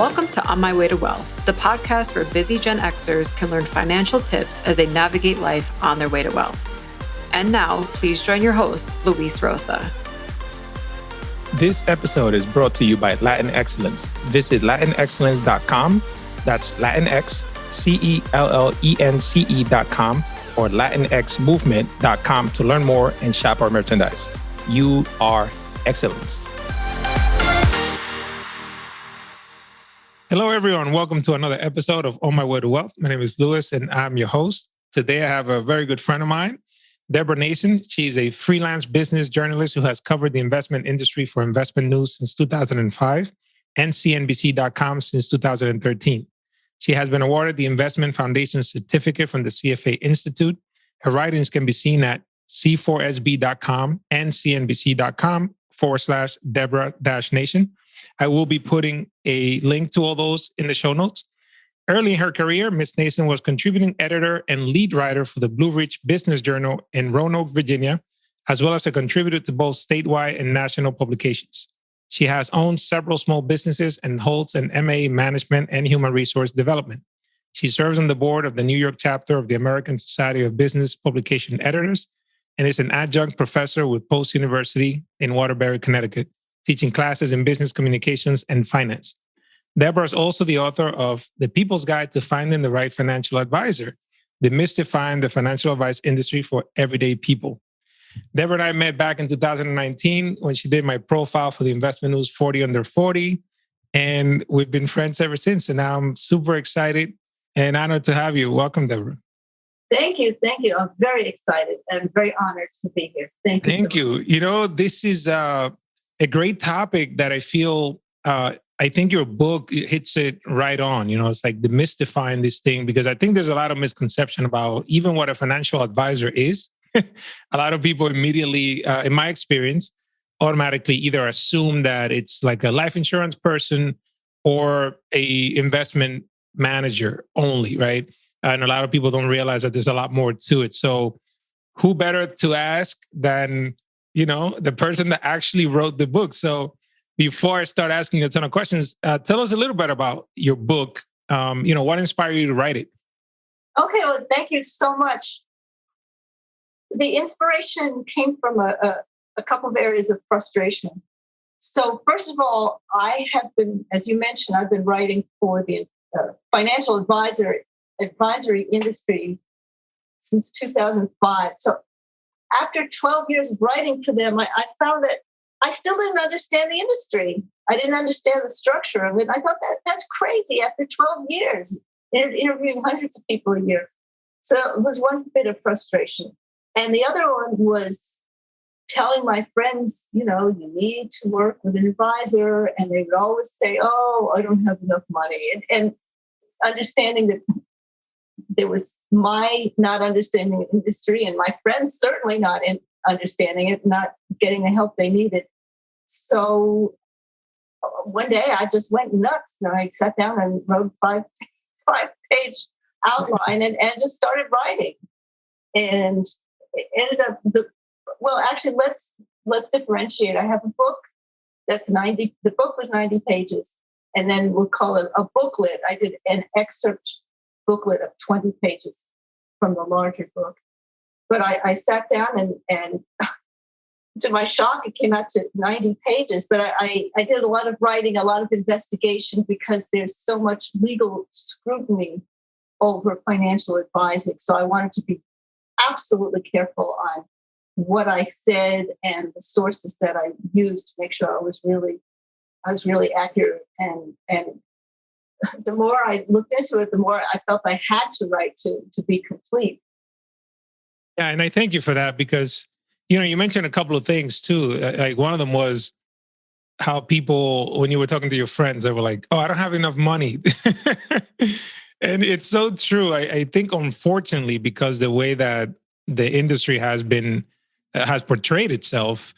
Welcome to On My Way to Wealth, the podcast where busy Gen Xers can learn financial tips as they navigate life on their way to wealth. And now, please join your host, Luis Rosa. This episode is brought to you by Latin Excellence. Visit latinexcellence.com. That's Latinx, CELLENCE.com or latinxmovement.com to learn more and shop our merchandise. You are excellence. Hello, everyone. Welcome to another episode of On My Way to Wealth. My name is Luis, and I'm your host. Today, I have a very good friend of mine, Deborah Nason. She's a freelance business journalist who has covered the investment industry for Investment News since 2005 and CNBC.com since 2013. She has been awarded the Investment Foundation Certificate from the CFA Institute. Her writings can be seen at c4sb.com and cnbc.com/Deborah-Nation. I will be putting a link to all those in the show notes. Early in her career, Ms. Nason was contributing editor and lead writer for the Blue Ridge Business Journal in Roanoke, Virginia, as well as a contributor to both statewide and national publications. She has owned several small businesses and holds an MA in Management and Human Resource Development. She serves on the board of the New York chapter of the American Society of Business Publication Editors and is an adjunct professor with Post University in Waterbury, Connecticut, teaching classes in business communications and finance. Deborah is also the author of The People's Guide to Finding the Right Financial Advisor, Demystifying the Financial Advice Industry for Everyday People. Deborah and I met back in 2019 when she did my profile for the Investment News 40 Under 40, and we've been friends ever since. And now I'm super excited and honored to have you. Welcome, Deborah. Thank you. I'm very excited and very honored to be here. Thank you. Thank you. You know, this is a great topic that I feel, I think your book hits it right on. You know, it's like demystifying this thing, because I think there's a lot of misconception about even what a financial advisor is. A lot of people immediately, in my experience, automatically either assume that it's like a life insurance person or a investment manager only, right? And a lot of people don't realize that there's a lot more to it. So who better to ask than, you know, the person that actually wrote the book? So before I start asking you a ton of questions, tell us a little bit about your book. What inspired you to write it? Okay, well, thank you so much. The inspiration came from a couple of areas of frustration. So first of all, I have been, as you mentioned, I've been writing for the financial advisory industry since 2005. So after 12 years of writing for them, I found that I still didn't understand the industry. I didn't understand the structure of it. I thought that's crazy after 12 years, interviewing hundreds of people a year. So it was one bit of frustration. And the other one was telling my friends, you need to work with an advisor. And they would always say, oh, I don't have enough money. And understanding that there was my not understanding the industry and my friends certainly not understanding it, not getting the help they needed. So one day I just went nuts and I sat down and wrote five-page outline and just started writing. And it ended up let's differentiate. I have a book that's 90. The book was 90 pages, and then we'll call it a booklet. I did an excerpt booklet of 20 pages from the larger book. But I sat down and to my shock, it came out to 90 pages. But I did a lot of writing, a lot of investigation, because there's so much legal scrutiny over financial advising. So I wanted to be absolutely careful on what I said and the sources that I used to make sure I was really accurate. And the more I looked into it, the more I felt I had to write to be complete. Yeah, and I thank you for that, because, you mentioned a couple of things too. Like one of them was how people, when you were talking to your friends, they were like, oh, I don't have enough money. And it's so true. I think, unfortunately, because the way that the industry has portrayed itself,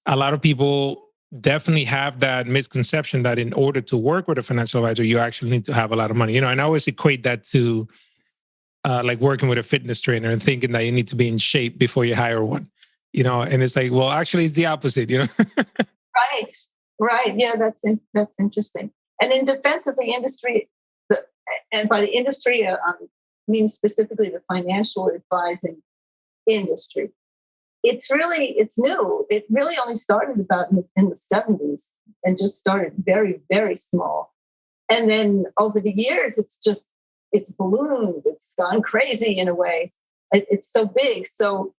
a lot of people definitely have that misconception that in order to work with a financial advisor, you actually need to have a lot of money. And I always equate that to like working with a fitness trainer and thinking that you need to be in shape before you hire one, and it's like, well, actually it's the opposite, Right. Yeah, that's interesting. And in defense of the industry, and by the industry, I mean specifically the financial advising industry, it's new. It really only started about in the 70s and just started very, very small. And then over the years, it's ballooned. It's gone crazy in a way. It's so big. So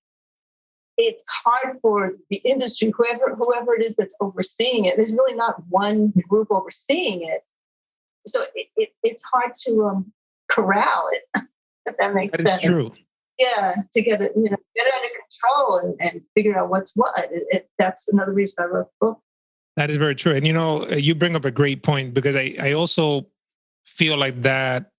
it's hard for the industry, whoever it is that's overseeing it. There's really not one group overseeing it. So it's hard to corral it, if that makes sense. That is true. Yeah, to get it under control and figure out what's what. That's another reason I wrote the book. That is very true. And, you bring up a great point, because I also feel like that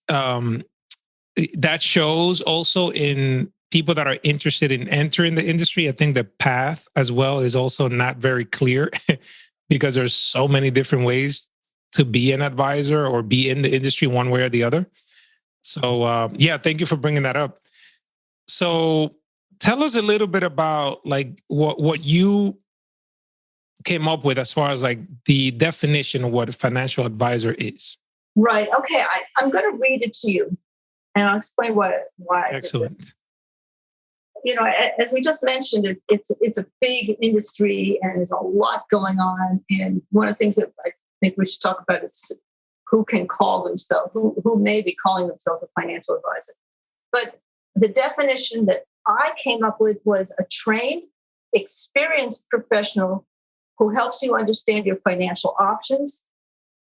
that shows also in people that are interested in entering the industry. I think the path as well is also not very clear because there's so many different ways to be an advisor or be in the industry one way or the other. So, thank you for bringing that up. So tell us a little bit about like what you came up with as far as like the definition of what a financial advisor is. Right. Okay. I'm going to read it to you, and I'll explain why. Excellent. As we just mentioned, it's a big industry and there's a lot going on. And one of the things that I think we should talk about is who can call themselves, who may be calling themselves a financial advisor. But the definition that I came up with was a trained, experienced professional who helps you understand your financial options,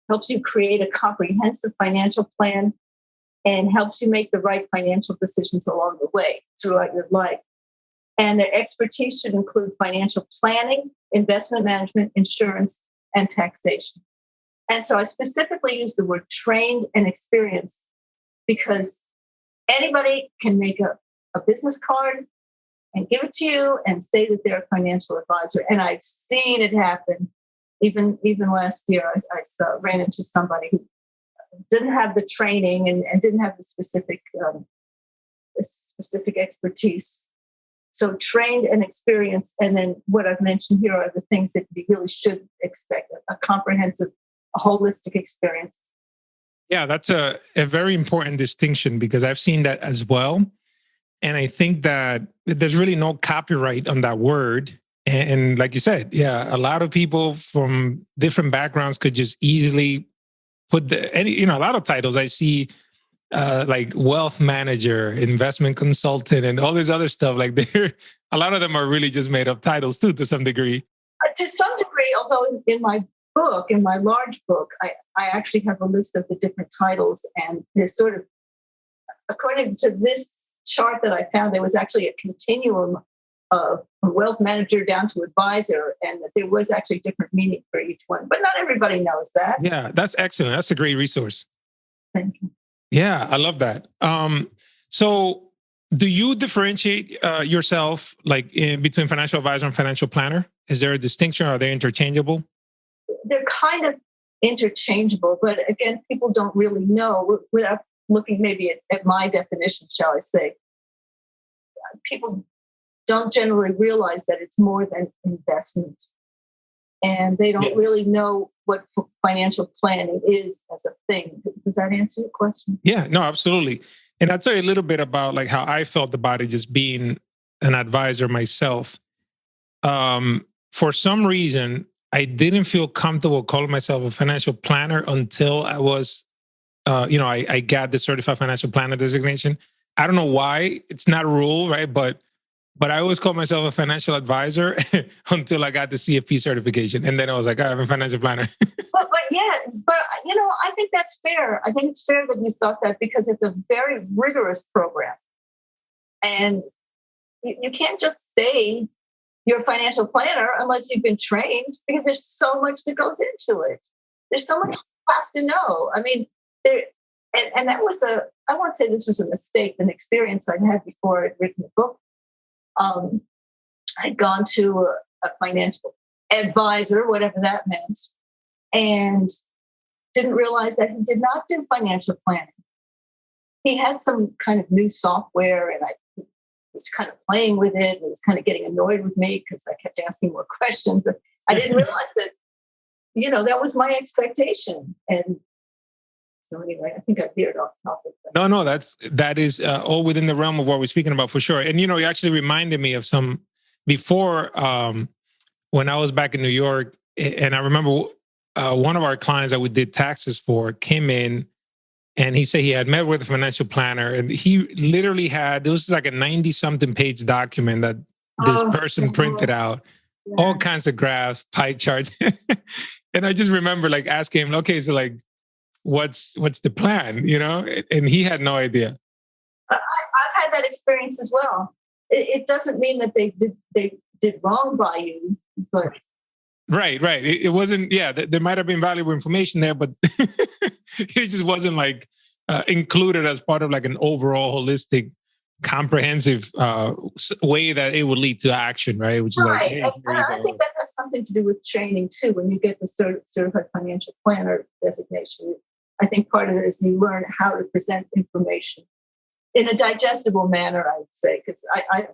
helps you create a comprehensive financial plan, and helps you make the right financial decisions along the way throughout your life. And their expertise should include financial planning, investment management, insurance, and taxation. And so I specifically use the word trained and experienced because anybody can make a business card and give it to you and say that they're a financial advisor. And I've seen it happen. Even last year, I ran into somebody who didn't have the training and didn't have the specific expertise. So trained and experienced. And then what I've mentioned here are the things that you really should expect: a comprehensive, a holistic experience. Yeah, that's a very important distinction because I've seen that as well. And I think that there's really no copyright on that word. And like you said, yeah, a lot of people from different backgrounds could just easily put a lot of titles I see like wealth manager, investment consultant, and all this other stuff. Like a lot of them are really just made up titles too, to some degree. To some degree, although in my book, in my large book, I actually have a list of the different titles, and there's sort of, according to this chart that I found, there was actually a continuum of wealth manager down to advisor, and that there was actually different meaning for each one. But not everybody knows that. Yeah, that's excellent. That's a great resource. Thank you. Yeah, I love that. So do you differentiate yourself like between financial advisor and financial planner? Is there a distinction? Are they interchangeable? They're kind of interchangeable, but again, people don't really know without looking maybe at my definition, shall I say. People don't generally realize that it's more than investment. And they don't really know what financial planning is as a thing. Does that answer your question? Yeah, no, absolutely. And I'll tell you a little bit about like how I felt about it, just being an advisor myself. For some reason, I didn't feel comfortable calling myself a financial planner until I was, I got the certified financial planner designation. I don't know why. It's not a rule, right? But I always called myself a financial advisor until I got the CFP certification. And then I was like, I'm a financial planner. but I think that's fair. I think it's fair that you thought that because it's a very rigorous program. And you can't just say you're a financial planner unless you've been trained, because there's so much that goes into it. There's so much you have to know. I mean, and that was I won't say this was a mistake, an experience I had before I'd written the book. I'd gone to a financial advisor, whatever that meant, and didn't realize that he did not do financial planning. He had some kind of new software, and I was kind of playing with it. And was kind of getting annoyed with me because I kept asking more questions. But I didn't realize that that was my expectation. And so anyway, I think I veered off topic. No, that is all within the realm of what we're speaking about for sure. And, you actually reminded me of some before when I was back in New York. And I remember one of our clients that we did taxes for came in and he said he had met with a financial planner and he literally had, this was like a 90-something page document that this person printed out, all kinds of graphs, pie charts. And I just remember like asking him, okay, so like, what's the plan, and he had no idea. I've had that experience as well. It doesn't mean that they did wrong by you, but right. It wasn't. Yeah, there might have been valuable information there, but it just wasn't like included as part of like an overall holistic, comprehensive way that it would lead to action, right? Which is right. Like, hey, and I think that has something to do with training too. When you get the certified financial planner designation, I think part of it is you learn how to present information in a digestible manner, I would say, because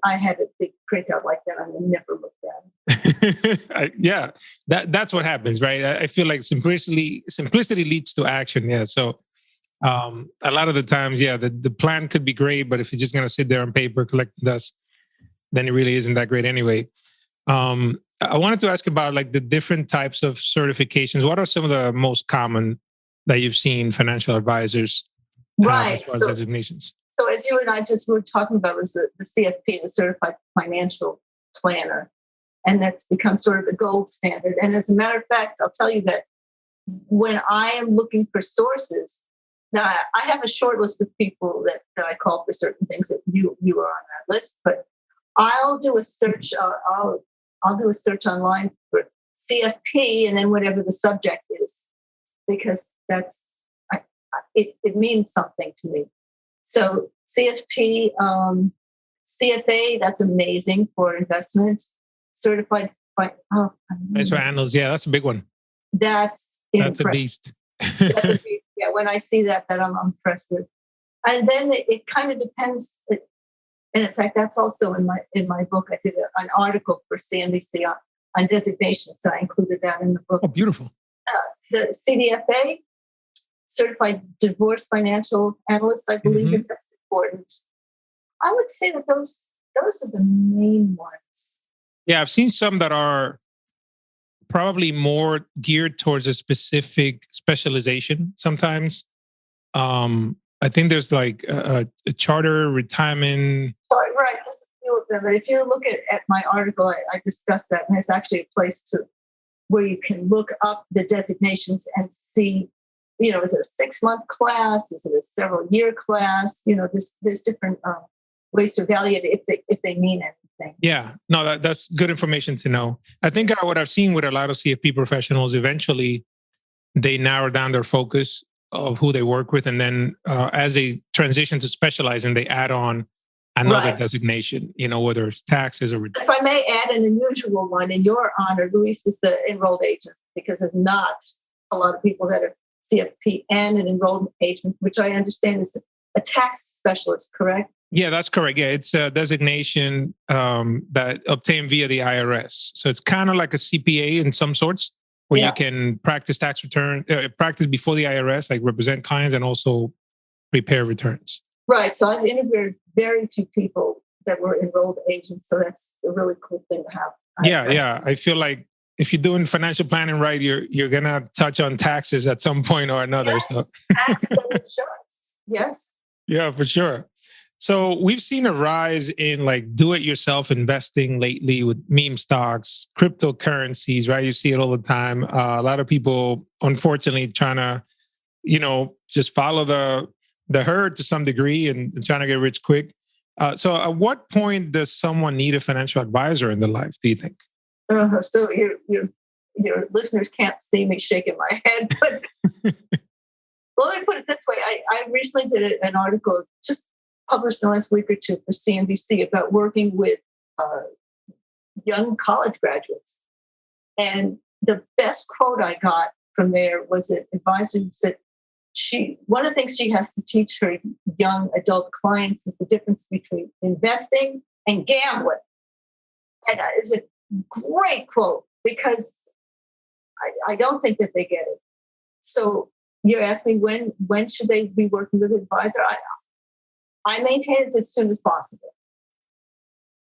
I had a big printout like that. I never looked at it. Yeah, that's what happens, right? I feel like simplicity leads to action. Yeah. So a lot of the times, the plan could be great, but if you're just going to sit there on paper collecting dust, then it really isn't that great anyway. I wanted to ask about like the different types of certifications. What are some of the most common that you've seen financial advisors have as far as designations? So as you and I just were talking about was the CFP, the Certified Financial Planner, and that's become sort of the gold standard. And as a matter of fact, I'll tell you that when I am looking for sources, now I have a short list of people that I call for certain things that you are on that list, but I'll do a search. I'll do a search online for CFP and then whatever the subject is, because it means something to me. So CFP, CFA, that's amazing for investment. Certified financial analyst, that's a big one. That's a beast. That's a beast. Yeah, when I see that I'm impressed with. And then it kind of depends. And in fact, that's also in my book. I did an article for CNBC on designation, so I included that in the book. Oh, beautiful. The CDFA, Certified Divorce Financial Analyst, I believe that's important. I would say that those are the main ones. Yeah, I've seen some that are probably more geared towards a specific specialization sometimes. I think there's like a charter retirement. Right, just a few of them. But if you look at my article, I discussed that, and there's actually a place where you can look up the designations and see, is it a 6-month class? Is it a several-year class? There's different ways to evaluate it if they mean anything. Yeah, no, that's good information to know. I think what I've seen with a lot of CFP professionals, eventually they narrow down their focus of who they work with, and then as they transition to specializing, they add on another designation. Whether it's taxes or. If I may add an unusual one, in your honor, Luis is the enrolled agent, because there's not a lot of people that are CFP and an enrolled agent, which I understand is a tax specialist, correct? Yeah, that's correct. Yeah, it's a designation that obtained via the IRS. So it's kind of like a CPA in some sorts, where you can practice tax return, practice before the IRS, like represent clients and also prepare returns. Right. So I've interviewed very few people that were enrolled agents. So that's a really cool thing to have. Yeah. I feel like if you're doing financial planning right, you're gonna touch on taxes at some point or another. Yes, so tax and insurance. Yes. Yeah, for sure. So we've seen a rise in like do-it-yourself investing lately with meme stocks, cryptocurrencies, right? You see it all the time. A lot of people, unfortunately, trying to, just follow the herd to some degree and trying to get rich quick. So at what point does someone need a financial advisor in their life, do you think? So your listeners can't see me shaking my head, but well, let me put it this way. I recently did an article just published in the last week or two for CNBC about working with young college graduates. And the best quote I got from there was an advisor who said one of the things she has to teach her young adult clients is the difference between investing and gambling. And it's a great quote, because I don't think that they get it. So you're asking when should they be working with an advisor? I maintain it as soon as possible.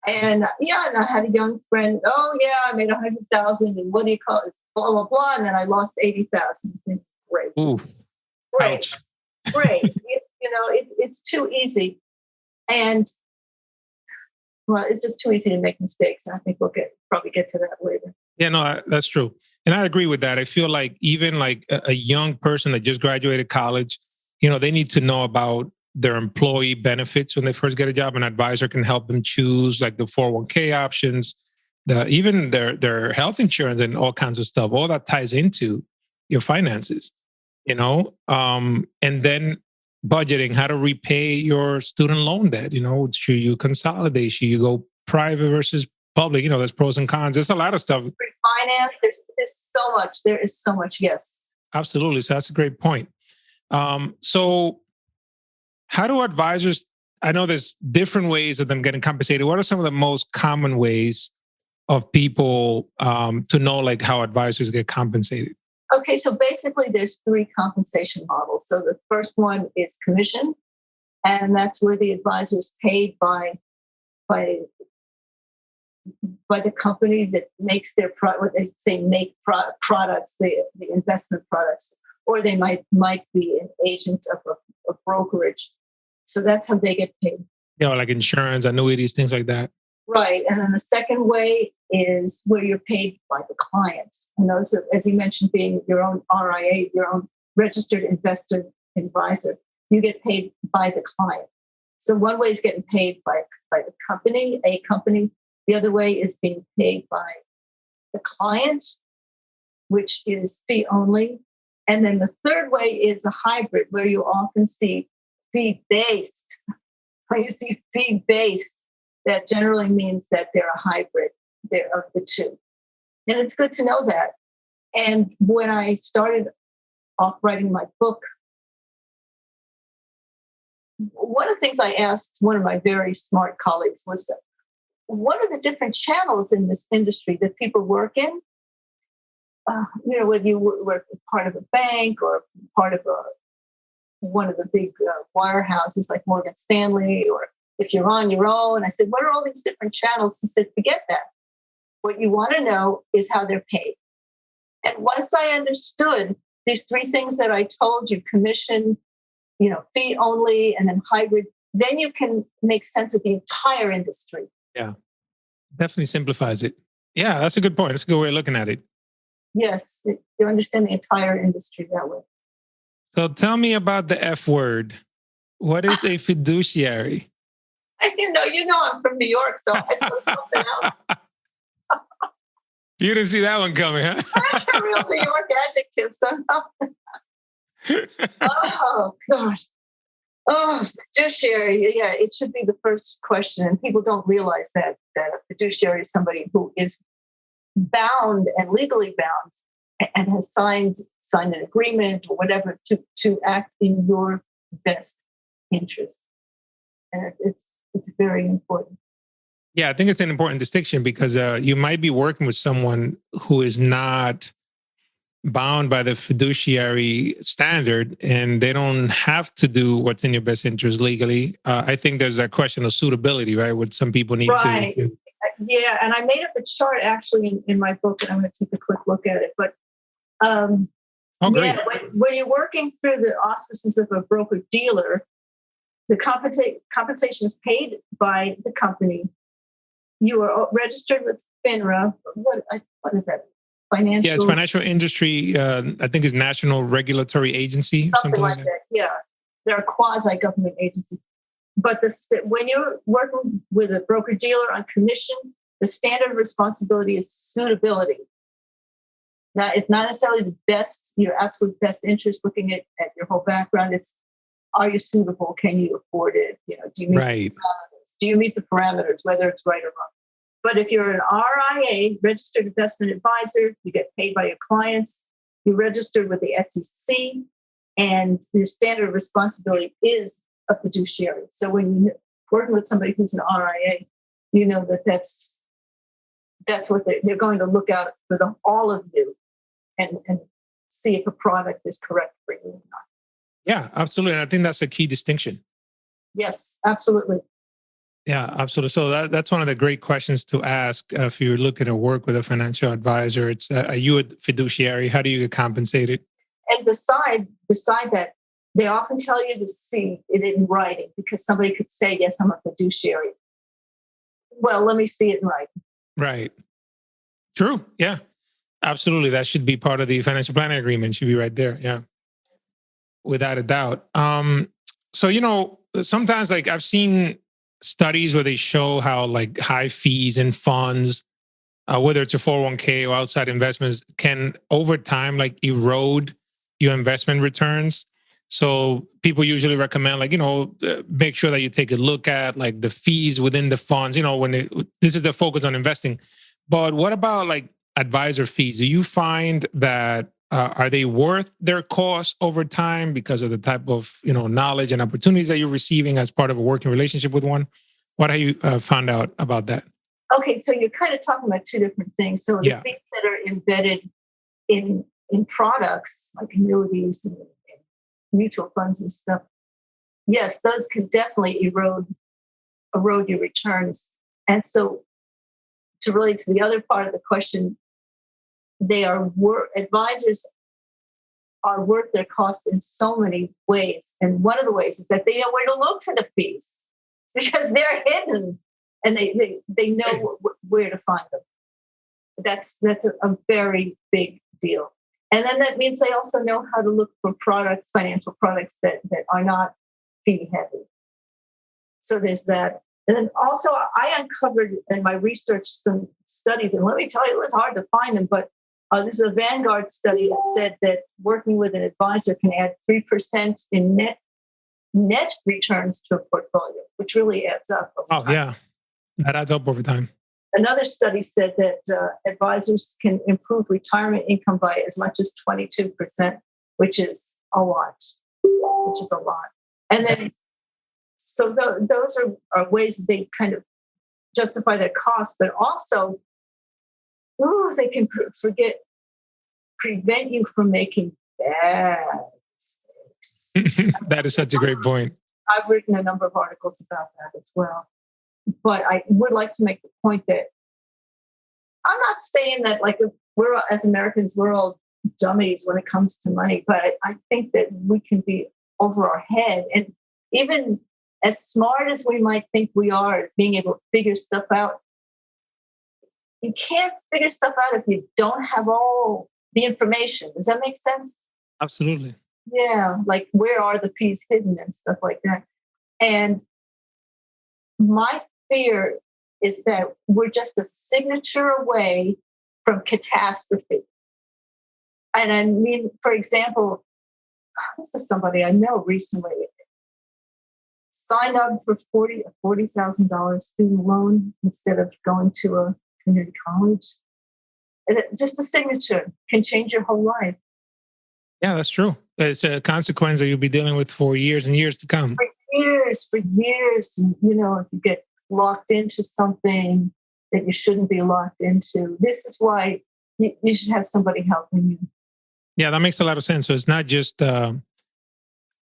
And and I had a young friend. Oh yeah, I made 100,000, and what do you call it? Blah blah blah, and then I lost 80,000. Great, Ooh, great, ouch. great. It's too easy, and well, it's just too easy to make mistakes. And I think we'll probably get to that later. Yeah, no, that's true. And I agree with that. I feel like even like a young person that just graduated college, they need to know about their employee benefits when they first get a job. An advisor can help them choose like the 401k options, even their health insurance and all kinds of stuff. All that ties into your finances, and then budgeting, how to repay your student loan debt. Should you consolidate? Should you go private versus public? There's pros and cons. There's a lot of stuff. Finance, there's so much. There is so much. Yes, absolutely. So that's a great point. So how do advisors? I know there's different ways of them getting compensated. What are some of the most common ways of people to know like how advisors get compensated? Okay, so basically there's 3 compensation models. So the first one is commission, and that's where the advisor is paid by the company that makes their what they say products, the investment products, or they might be an agent of a brokerage. So that's how they get paid. Like insurance, annuities, things like that. Right. And then the second way is where you're paid by the clients. And those are, as you mentioned, being your own RIA, your own registered investor advisor. You get paid by the client. So one way is getting paid by the company, a company. The other way is being paid by the client, which is fee only. And then the third way is a hybrid, where you often see fee-based. When you see fee-based, that generally means that they're a hybrid of the two. And it's good to know that. And when I started off writing my book, one of the things I asked one of my very smart colleagues was, what are the different channels in this industry that people work in? Whether you work part of a bank or part of one of the big wirehouses like Morgan Stanley, or if you're on your own. I said, what are all these different channels? He said, forget that. What you want to know is how they're paid. And once I understood these 3 things that I told you, commission, fee only, and then hybrid, then you can make sense of the entire industry. Yeah, definitely simplifies it. Yeah, that's a good point. That's a good way of looking at it. Yes, you understand the entire industry that way. So tell me about the F word. What is a fiduciary? You know, I'm from New York, so I put something else. You didn't see that one coming, huh? That's a real New York adjective somehow. Oh, gosh. Oh, fiduciary. Yeah, it should be the first question. And people don't realize that a fiduciary is somebody who is bound and legally bound and has signed an agreement or whatever to act in your best interest. And it's very important. Yeah, I think it's an important distinction because you might be working with someone who is not bound by the fiduciary standard and they don't have to do what's in your best interest legally. I think there's that question of suitability, right? What some people need to. Yeah, and I made up a chart actually in my book, and I'm going to take a quick look at it. But great. when you're working through the auspices of a broker-dealer, the compensation is paid by the company. You are registered with FINRA. What is that? Financial? Yeah, it's financial industry. I think it's National Regulatory Agency. Something like that. Yeah, they're a quasi-government agency. But when you're working with a broker-dealer on commission, the standard of responsibility is suitability. Now, it's not necessarily the best, your absolute best interest, looking at your whole background. It's, are you suitable? Can you afford it? Do you meet the parameters? Do you meet the parameters, whether it's right or wrong? But if you're an RIA, registered investment advisor, you get paid by your clients, you're registered with the SEC, and the standard of responsibility is a fiduciary. So when you're working with somebody who's an RIA, you know that's what they're going to look out for all of you. and see if a product is correct for you or not. Yeah, absolutely. And I think that's a key distinction. Yes, absolutely. Yeah, absolutely. So that's one of the great questions to ask if you're looking to work with a financial advisor. It's are you a fiduciary? How do you get compensated? And beside that, they often tell you to see it in writing, because somebody could say, yes, I'm a fiduciary. Well, let me see it in writing. Right. True. Yeah, absolutely. That should be part of the financial planning agreement. Should be right there. Yeah, without a doubt. So, sometimes like I've seen studies where they show how like high fees in funds, whether it's a 401k or outside investments, can over time like erode your investment returns. So people usually recommend make sure that you take a look at like the fees within the funds, this is the focus on investing. But what about like advisor fees? Do you find that are they worth their cost over time because of the type of knowledge and opportunities that you're receiving as part of a working relationship with one? What have you found out about that? Okay, so you're kind of talking about two different things. So the fees that are embedded in products like annuities and mutual funds and stuff, yes, those can definitely erode your returns. And so, to relate to the other part of the question, advisors are worth their cost in so many ways. And one of the ways is that they know where to look for the fees, because they're hidden and they know where to find them. That's a very big deal. And then that means they also know how to look for financial products that are not fee heavy. So there's that. And then also I uncovered in my research some studies, and let me tell you, it was hard to find them, but this is a Vanguard study that said that working with an advisor can add 3% in net returns to a portfolio, which really adds up over time. Yeah. That adds up over time. Another study said that advisors can improve retirement income by as much as 22%, which is a lot. And then, so those are ways that they kind of justify their cost, but also, they can prevent you from making bad mistakes. That is such a great point. I've written a number of articles about that as well. But I would like to make the point that I'm not saying that like we're as Americans, we're all dummies when it comes to money, but I think that we can be over our head. And even as smart as we might think we are, being able to figure stuff out, you can't figure stuff out if you don't have all the information. Does that make sense? Absolutely. Yeah, like where are the fees hidden and stuff like that. And my fear is that we're just a signature away from catastrophe. And I mean, for example, this is somebody I know recently signed up for $40,000 student loan instead of going to a community college. And just a signature can change your whole life. Yeah, that's true. It's a consequence that you'll be dealing with for years and years to come. For years. If you get locked into something that you shouldn't be locked into, this is why you should have somebody helping you. Yeah, that makes a lot of sense. So it's not just so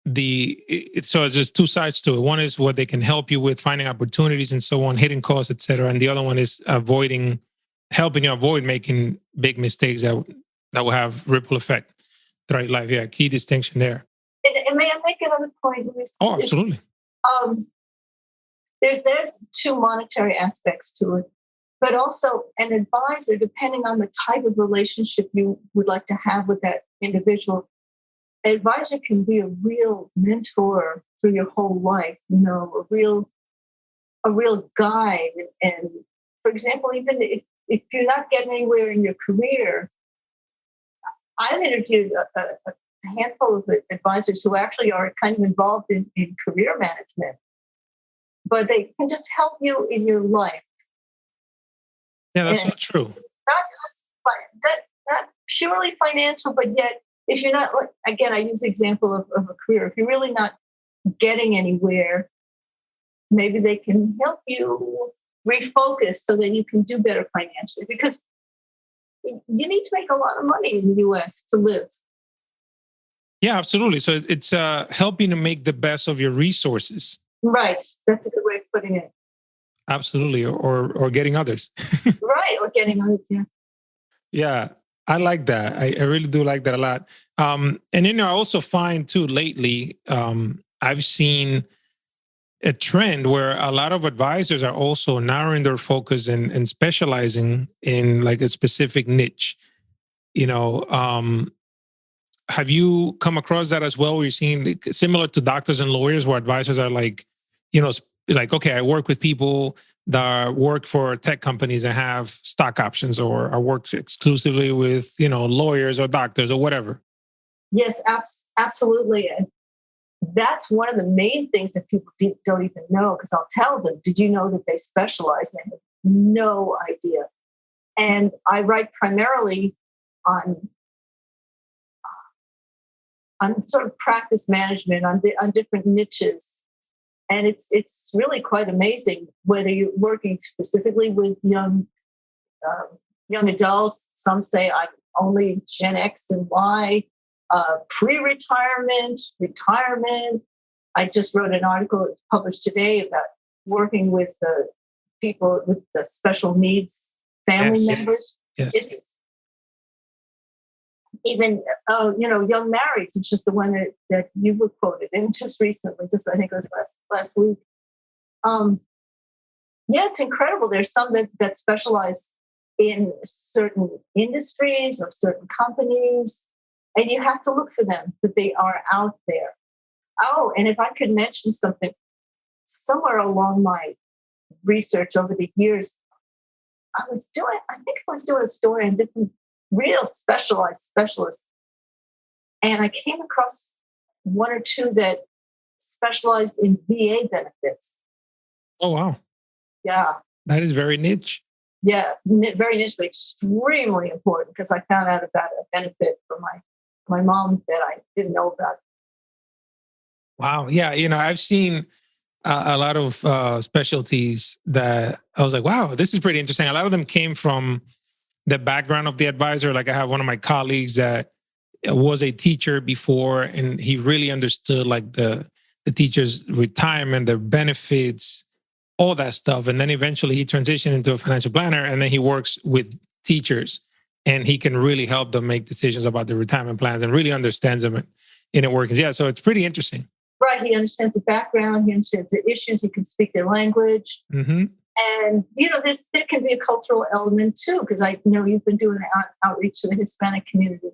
it's just two sides to it. One is what they can help you with, finding opportunities and so on, hidden costs, et cetera. And the other one is helping you avoid making big mistakes that will have ripple effect throughout life. Yeah, key distinction there. And may I make another point, Luis? Oh, absolutely. There's two monetary aspects to it, but also an advisor, depending on the type of relationship you would like to have with that individual, an advisor can be a real mentor for your whole life, a real guide. And for example, even if you're not getting anywhere in your career, I've interviewed a handful of advisors who actually are kind of involved in career management, but they can just help you in your life. Yeah, that's so true. Not just not purely financial, but yet if you're not, again, I use the example of a career. If you're really not getting anywhere, maybe they can help you refocus so that you can do better financially. Because you need to make a lot of money in the US to live. Yeah, absolutely. So it's helping to make the best of your resources. Right. That's a good way of putting it. Absolutely. Or getting others. Right. Or getting others, yeah. Yeah, I like that. I really do like that a lot. And I also find too lately, I've seen a trend where a lot of advisors are also narrowing their focus and specializing in like a specific niche. You know, have you come across that as well? Where you're seeing similar to doctors and lawyers, where advisors are like, like, okay, I work with people that work for tech companies and have stock options, or I work exclusively with, lawyers or doctors or whatever. Yes, absolutely. And that's one of the main things that people don't even know, because I'll tell them, did you know that they specialize? And they have no idea. And I write primarily on sort of practice management, on different niches. And it's really quite amazing whether you're working specifically with young adults. Some say I'm only Gen X and Y, pre-retirement, retirement. I just wrote an article published today about working with people with the special needs family members. Yes. It's even, young marrieds. It's just the one that you were quoted in just recently, I think it was last week. Yeah, it's incredible. There's some that specialize in certain industries or certain companies, and you have to look for them, but they are out there. Oh, and if I could mention something, somewhere along my research over the years, I think I was doing a story on different real specialists. And I came across one or two that specialized in VA benefits. Oh, wow. Yeah. That is very niche. Yeah, very niche, but extremely important, because I found out about a benefit for my mom that I didn't know about. Wow. Yeah. I've seen a lot of specialties that I was like, wow, this is pretty interesting. A lot of them came from the background of the advisor. Like I have one of my colleagues that was a teacher before, and he really understood like the teacher's retirement, their benefits, all that stuff. And then eventually he transitioned into a financial planner, and then he works with teachers, and he can really help them make decisions about their retirement plans and really understands them in it workings. Yeah. So it's pretty interesting. Right. He understands the background. He understands the issues. He can speak their language. Mm-hmm. And, there can be a cultural element too, because I know you've been doing outreach to the Hispanic community.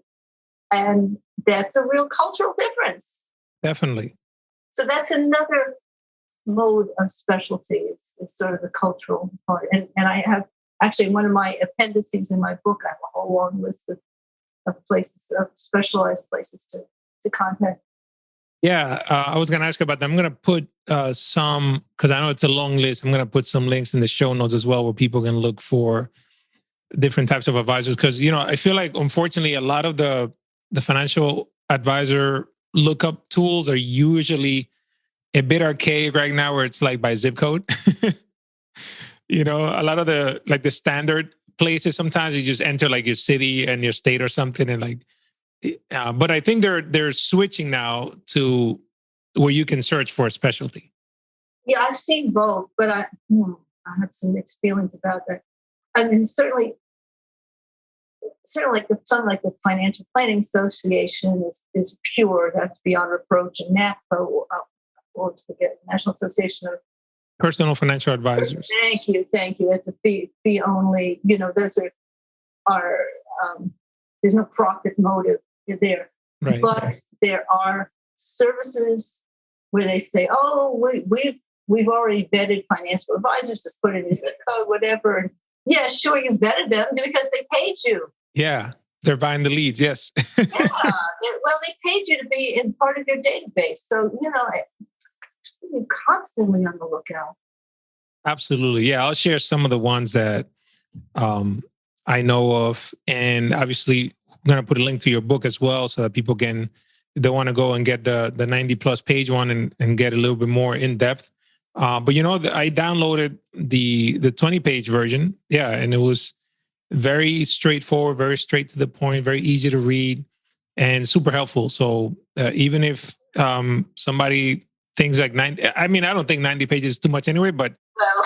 And that's a real cultural difference. Definitely. So that's another mode of specialty, is sort of the cultural part. And I have actually, one of my appendices in my book, I have a whole long list of places, of specialized places to contact. Yeah, I was going to ask about that. I'm going to put some, because I know it's a long list, I'm going to put some links in the show notes as well, where people can look for different types of advisors. Because, I feel like, unfortunately, a lot of the financial advisor lookup tools are usually a bit archaic right now, where it's like by zip code. A lot of the standard places, sometimes you just enter like your city and your state or something, and like, but I think they're switching now to where you can search for a specialty. Yeah, I've seen both, but I have some mixed feelings about that. I mean, certainly like the Financial Planning Association is pure. That's beyond reproach. And NAPA, or to forget, National Association of Personal Financial Advisors. Thank you. It's a fee only. Those are there's no profit motive there. Right, but right. There are services where they say, "Oh, we've already vetted financial advisors. Just put it in zip code, whatever." And yeah, sure, you vetted them because they paid you. Yeah, they're buying the leads. Yes. Yeah, they paid you to be in part of your database. So you're constantly on the lookout. Absolutely. Yeah, I'll share some of the ones that I know of, and obviously I'm going to put a link to your book as well, so that people can, if they want to go and get the 90 plus page one and get a little bit more in depth. But I downloaded the 20 page version. Yeah. And it was very straightforward, very straight to the point, very easy to read, and super helpful. So even if somebody thinks like 90, I mean, I don't think 90 pages is too much anyway, but. Well,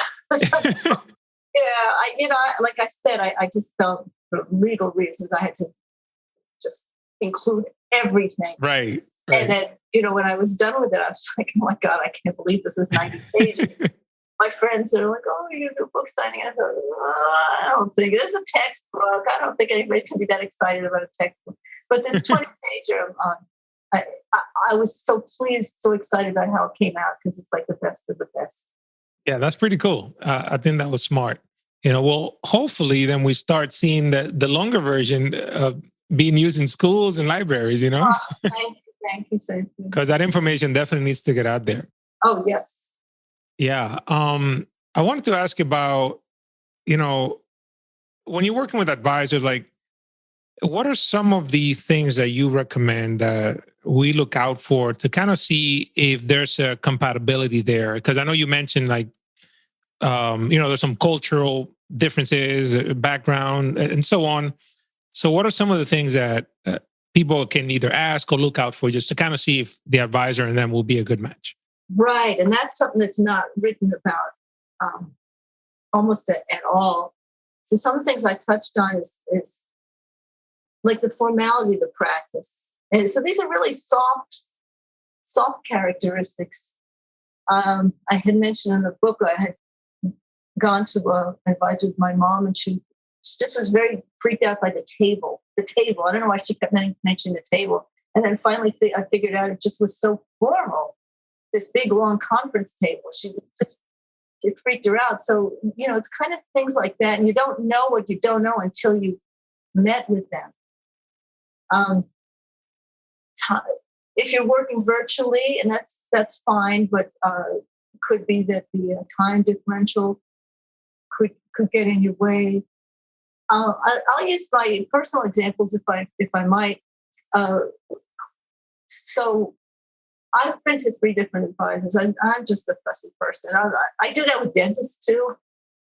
like I said, I just felt for legal reasons I had to just include everything. Right. And then, when I was done with it, I was like, oh my God, I can't believe this is 90 pages. My friends are like, oh, you do book signing. I thought, I don't think it's a textbook. I don't think anybody's going to be that excited about a textbook. But this 20-pager, I was so pleased, so excited about how it came out because it's like the best of the best. Yeah, that's pretty cool. I think that was smart. Well, hopefully then we start seeing the longer version being used in schools and libraries, Oh, thank you. Because that information definitely needs to get out there. Oh, yes. Yeah. I wanted to ask about, when you're working with advisors, like, what are some of the things that you recommend that we look out for to kind of see if there's a compatibility there? Because I know you mentioned like, there's some cultural differences, background, and so on. So what are some of the things that people can either ask or look out for just to kind of see if the advisor and them will be a good match? Right. And that's something that's not written about almost at all. So some of the things I touched on is like the formality of the practice. And so these are really soft characteristics. I had mentioned in the book, I had gone to advise with my mom, and she just was very freaked out by the table. I don't know why she kept mentioning the table. And then finally I figured out it just was so formal, this big, long conference table. It freaked her out. So, it's kind of things like that. And you don't know what you don't know until you met with them. If you're working virtually, and that's fine, but could be that the time differential could get in your way. I'll use my personal examples if I might. So I've been to 3 different advisors. I'm just a fussy person. I do that with dentists too.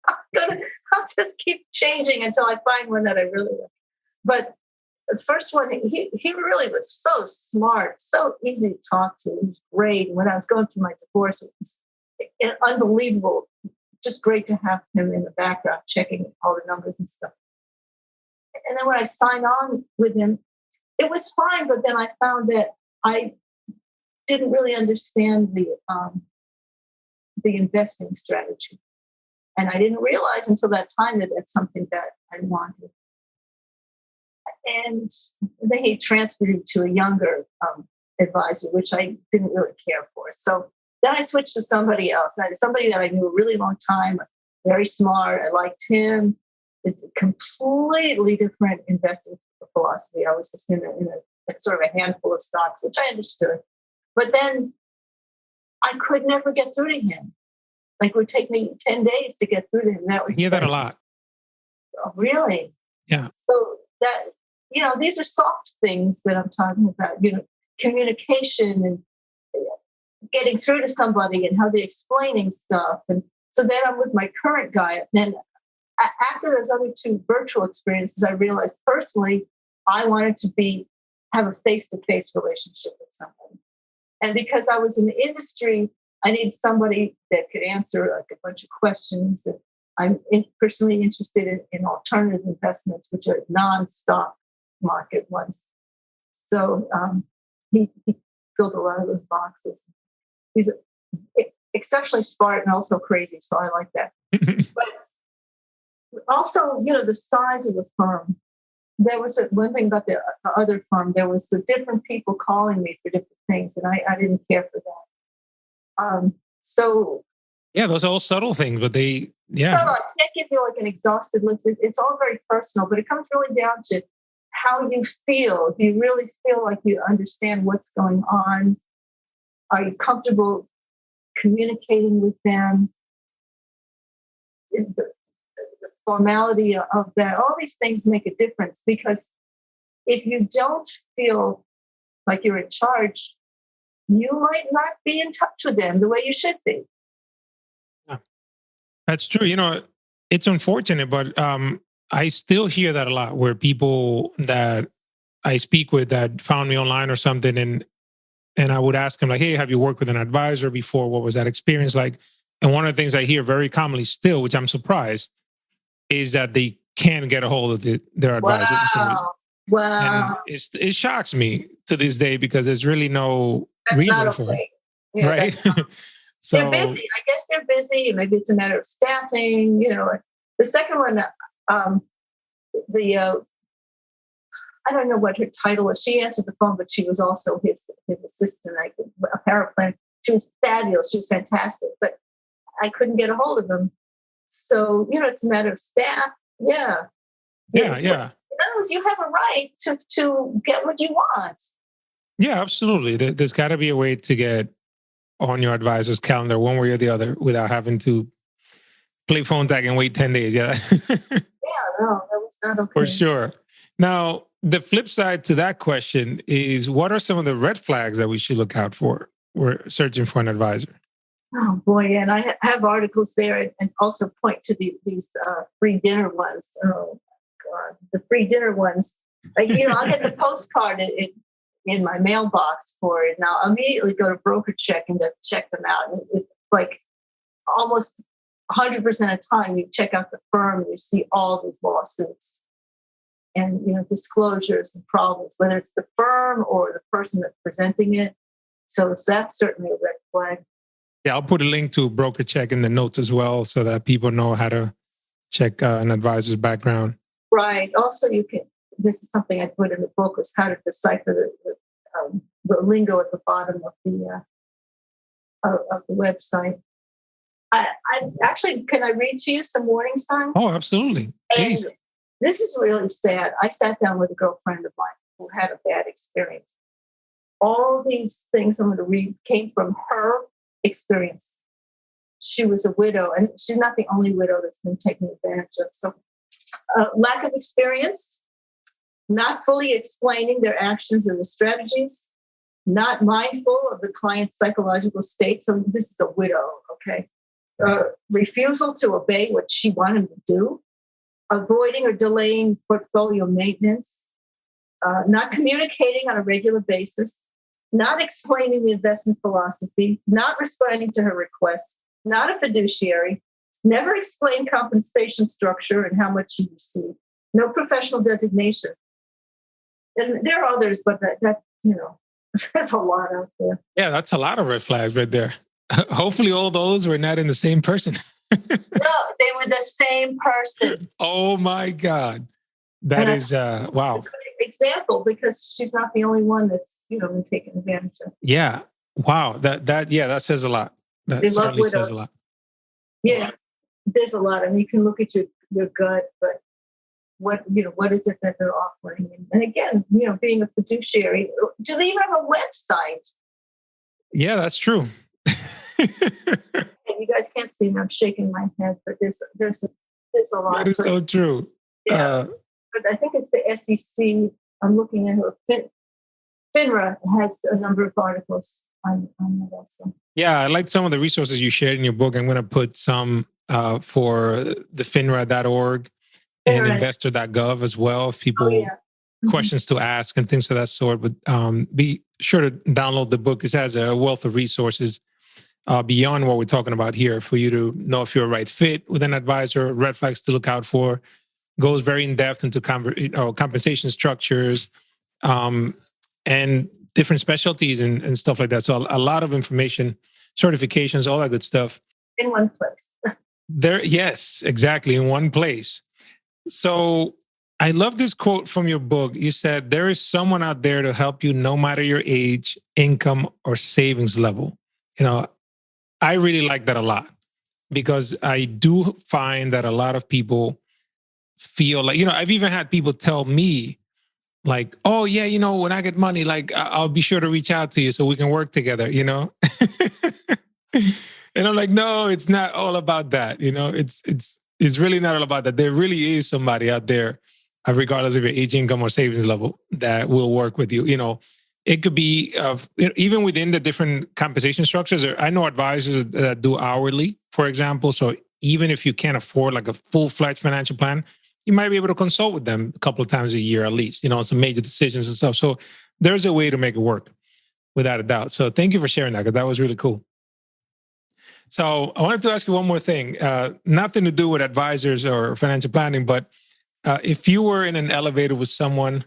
I'll just keep changing until I find one that I really like. But the first one, he really was so smart, so easy to talk to. He was great. When I was going through my divorce, it was unbelievable. Just great to have him in the background checking all the numbers and stuff. And then when I signed on with him, it was fine. But then I found that I didn't really understand the investing strategy. And I didn't realize until that time that that's something that I wanted. And then he transferred me to a younger advisor, which I didn't really care for. So then I switched to somebody else, somebody that I knew a really long time, very smart. I liked him. It's a completely different investing philosophy. I was just in a sort of a handful of stocks, which I understood. But then I could never get through to him. Like, it would take me 10 days to get through to him. That was I hear that a lot. Oh, really? Yeah. So that, these are soft things that I'm talking about, communication and getting through to somebody and how they're explaining stuff. And so then I'm with my current guy. Then after those other 2 virtual experiences, I realized personally, I wanted to have a face-to-face relationship with somebody. And because I was in the industry, I need somebody that could answer like a bunch of questions. And I'm personally interested in alternative investments, which are non-stock market ones. So he filled a lot of those boxes. He's exceptionally smart and also crazy, so I like that. But also, the size of the firm. There was one thing about the other firm. There was the different people calling me for different things, and I didn't care for that. So yeah, those are all subtle things, but I can't give you like an exhaustive list. It's all very personal, but it comes really down to how you feel. Do you really feel like you understand what's going on? Are you comfortable communicating with them? The formality of that, all these things make a difference, because if you don't feel like you're in charge, you might not be in touch with them the way you should be. Yeah. That's true. It's unfortunate, but I still hear that a lot, where people that I speak with that found me online or something, and I would ask them like, "Hey, have you worked with an advisor before? What was that experience like?" And one of the things I hear very commonly still, which I'm surprised, is that they can't get a hold of their advisor for some reason. Wow. And it shocks me to this day because there's really no That's reason not for okay. it, Yeah, right? they're So busy. I guess they're busy. Maybe it's a matter of staffing. The second one, the I don't know what her title was. She answered the phone, but she was also his assistant. A paraplan. She was fabulous. She was fantastic, but I couldn't get a hold of them. So it's a matter of staff. Yeah. yeah. So, in other words, you have a right to get what you want. Yeah, absolutely. There's got to be a way to get on your advisor's calendar one way or the other without having to play phone tag and wait 10 days. Yeah. Yeah, no, that was not okay. For sure. Now, the flip side to that question is, what are some of the red flags that we should look out for? We're searching for an advisor. Oh boy, and I have articles there, and also point to these free dinner ones. Oh God, the free dinner ones. I'll get the postcard in my mailbox for it, and I'll immediately go to broker check and check them out. And it's like almost 100% of the time, you check out the firm, and you see all these lawsuits and disclosures and problems, whether it's the firm or the person that's presenting it. So that's certainly a red flag. Yeah, I'll put a link to broker check in the notes as well, so that people know how to check an advisor's background. Right. Also, this is something I put in the book, was how to decipher the lingo at the bottom of the website. I actually, can I read to you some warning signs? Oh, absolutely. Please. And this is really sad. I sat down with a girlfriend of mine who had a bad experience. All these things I'm going to read came from her experience. She was a widow, and she's not the only widow that's been taken advantage of. So, lack of experience, not fully explaining their actions and the strategies, not mindful of the client's psychological state. So this is a widow, okay? Refusal to obey what she wanted to do, avoiding or delaying portfolio maintenance, not communicating on a regular basis, not explaining the investment philosophy, not responding to her requests, not a fiduciary, never explain compensation structure and how much you receive, no professional designation. And there are others, but that there's a lot out there. Yeah, that's a lot of red flags right there. Hopefully all those were not in the same person. No, they were the same person. Oh my God. That is wow. Example, because she's not the only one that's been taken advantage of. Yeah. Wow. That says a lot. That They love certainly widows. says a lot. Yeah, there's a lot. I mean, you can look at your gut, but what is it that they're offering? And again, being a fiduciary, do they even have a website? Yeah, that's true. And you guys can't see me. I'm shaking my head, but there's a lot. That is so true. Yeah. But I think it's the SEC. I'm looking at her. FINRA has a number of articles on that also. Yeah, I like some of the resources you shared in your book. I'm going to put some for the FINRA.org and investor.gov as well, if people questions to ask and things of that sort. But be sure to download the book. It has a wealth of resources beyond what we're talking about here for you to know if you're a right fit with an advisor, red flags to look out for. Goes very in depth into compensation structures and different specialties and stuff like that. So a lot of information, certifications, all that good stuff. In one place. Yes, exactly. In one place. So I love this quote from your book. You said, there is someone out there to help you no matter your age, income, or savings level. I really like that a lot because I do find that a lot of people feel like, I've even had people tell me like, oh yeah, when I get money, like I'll be sure to reach out to you so we can work together, And I'm like, no, it's not all about that. It's really not all about that. There really is somebody out there, regardless of your age, income, or savings level, that will work with you. It could be even within the different compensation structures. I know advisors that do hourly, for example. So even if you can't afford like a full-fledged financial plan, you might be able to consult with them a couple of times a year at least, some major decisions and stuff. So there's a way to make it work, without a doubt. So thank you for sharing that, because that was really cool. So I wanted to ask you one more thing, nothing to do with advisors or financial planning, but if you were in an elevator with someone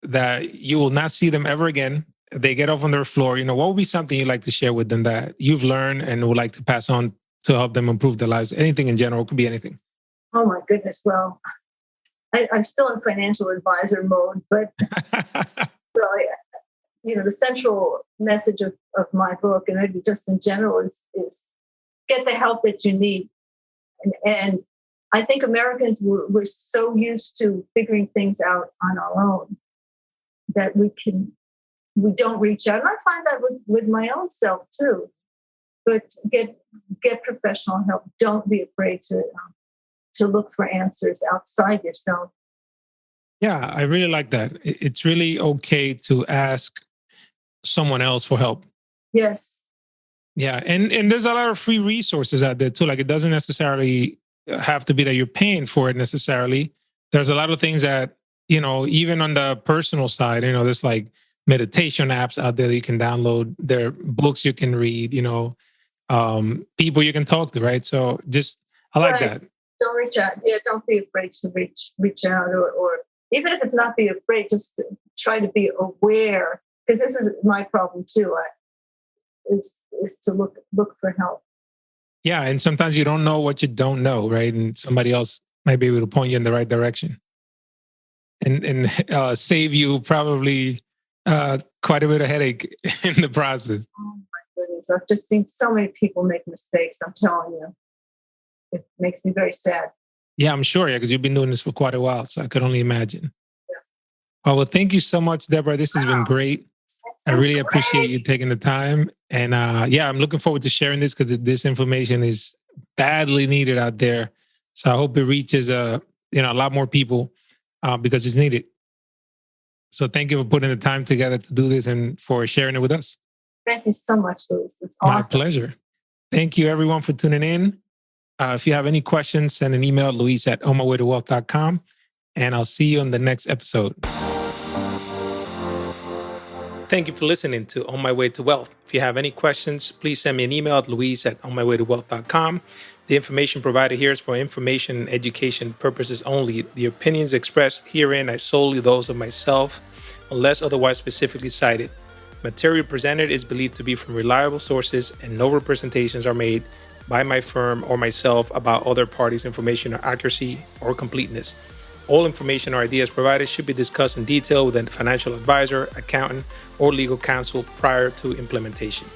that you will not see them ever again, they get off on their floor, what would be something you'd like to share with them that you've learned and would like to pass on to help them improve their lives? Anything in general, could be anything. Oh my goodness. Well, I'm still in financial advisor mode, but the central message of my book, and maybe just in general, is get the help that you need. And I think Americans, we're so used to figuring things out on our own that we don't reach out. And I find that with my own self too. But get professional help. Don't be afraid to look for answers outside yourself. Yeah, I really like that. It's really okay to ask someone else for help. Yes. Yeah, and there's a lot of free resources out there too. Like, it doesn't necessarily have to be that you're paying for it necessarily. There's a lot of things that, even on the personal side, there's like meditation apps out there that you can download. There are books you can read, people you can talk to, right? So I like that. Don't reach out. Yeah, don't be afraid to reach out, or even if it's not be afraid, just try to be aware, because this is my problem too. Is to look for help. Yeah, and sometimes you don't know what you don't know, right? And somebody else might be able to point you in the right direction, and save you probably quite a bit of headache in the process. Oh my goodness, I've just seen so many people make mistakes. I'm telling you, it makes me very sad. Yeah, I'm sure. Yeah, because you've been doing this for quite a while, so I could only imagine. Yeah. Well, thank you so much, Deborah. This has been great. I really appreciate you taking the time. And I'm looking forward to sharing this, because this information is badly needed out there. So I hope it reaches a lot more people because it's needed. So thank you for putting the time together to do this and for sharing it with us. Thank you so much, Luis. It's awesome. My pleasure. Thank you, everyone, for tuning in. If you have any questions, send an email, luis@onmywaytowealth.com. And I'll see you on the next episode. Thank you for listening to On My Way to Wealth. If you have any questions, please send me an email at luis@onmywaytowealth.com. The information provided here is for information and education purposes only. The opinions expressed herein are solely those of myself, unless otherwise specifically cited. Material presented is believed to be from reliable sources, and no representations are made by my firm or myself about other parties' information or accuracy or completeness. All information or ideas provided should be discussed in detail with a financial advisor, accountant, or legal counsel prior to implementation.